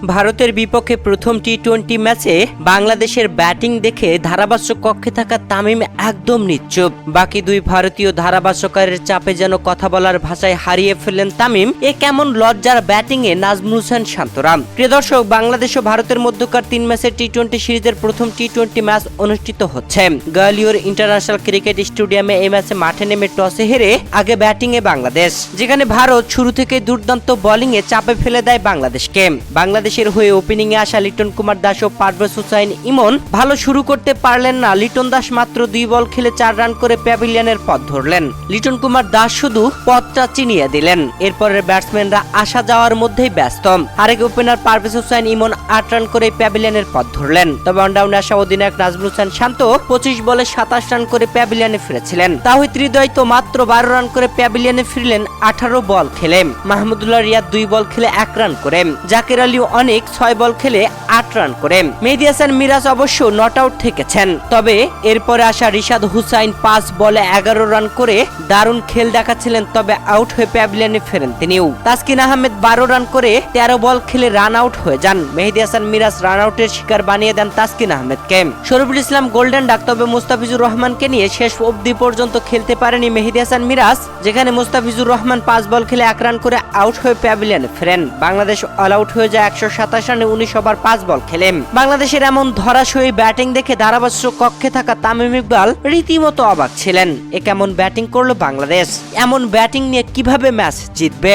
ভারতের বিপক্ষে প্রথম টি-20 ম্যাচে বাংলাদেশের ব্যাটিং দেখে ধারাভাষ্যক কক্ষে থাকা তামিম একদম নিশ্চুপ। বাকি দুই ভারতীয় ধারাভাষ্যকারের চাপে যেন কথা বলার ভাষায় হারিয়ে ফেললেন তামিম। এ কেমন লজ্জার ব্যাটিংয়ে নাজমুল হোসেন শান্তরাম। প্রিয় দর্শক, বাংলাদেশ ও ভারতের মধ্যকার 3 ম্যাচের টি-20 সিরিজের প্রথম টি-20 ম্যাচ অনুষ্ঠিত হচ্ছে। গোয়ালিয়র ইন্টারন্যাশনাল ক্রিকেট স্টেডিয়ামে এই ম্যাচে মাঠে নেমে টসে হেরে আগে ব্যাটিংয়ে বাংলাদেশ, যেখানে ভারত শুরু থেকে দুর্দান্ত বোলিংয়ে চাপে ফেলে দেয় বাংলাদেশকে। বাংলাদেশের হয়ে ওপেনিং এ আসা লিটন কুমার দাস ও পারভেজ হুসাইন ইমন ভালো শুরু করতে পারলেন না। লিটন দাস মাত্র 2 বল খেলে 4 রান করে প্যাভিলিয়নের পথ ধরলেন। লিটন কুমার দাস শুধু পথটা চিনিয়ে দিলেন। এরপরের ব্যাটসম্যানরা আসা যাওয়ার মধ্যেই ব্যস্ত। আরেক ওপেনার পারভেজ হুসাইন ইমন 8 রান করে প্যাভিলিয়নের পথ ধরলেন। তবে অনডাউনে আসা অধিনায়ক নাজমুল হোসেন শান্ত 25 বলে 27 রান করে প্যাভিলিয়নে ফিরেছিলেন। তাহিদ হৃদয় তো মাত্র 12 রান করে প্যাভিলিয়নে ফিরলেন 18 বল খেলে। মাহমুদুল্লাহ রিয়াদ 2 বল খেলে 1 রান করে। জাকের আলী অনেক 6 বল খেলে 8 রান করে। মেহেদী হাসান মিরাজ অবশ্য নট আউট থেকেছেন। তবে এরপরে আসা রিশাদ হুসাইন 5 বলে 11 রান করে দারুণ খেল দেখাচ্ছিলেন, তবে আউট হয়ে প্যাভিলিয়নে ফেরেন তিনিও। তাসকিন আহমেদ 12 রান করে 13 বল খেলে রান আউট হয়ে যান। মেহেদী হাসান মিরাজ রান আউটের শিকার বানিয়ে দেন তাসকিন আহমেদকে। শরীফুল ইসলাম গোল্ডেন ডাক, তবে মুস্তাফিজুর রহমানকে নিয়ে শেষ অবধি পর্যন্ত খেলতে পারেনি মেহেদী হাসান মিরাজ, যেখানে মুস্তাফিজুর রহমান 5 বল খেলে 1 রান করে আউট হয়ে প্যাভিলিয়নে ফেরেন। বাংলাদেশ অল আউট হয়ে যায় 127 রানে 19 ওভার 5 বল খেলেন। বাংলাদেশের এমন ধরাশয়ী ব্যাটিং দেখে ধারাভাষ্যক কক্ষে থাকা তামিম ইকবাল রীতিমতো অবাক ছিলেন। এ কেমন ব্যাটিং করলো বাংলাদেশ? এমন ব্যাটিং নিয়ে কিভাবে ম্যাচ জিতবে?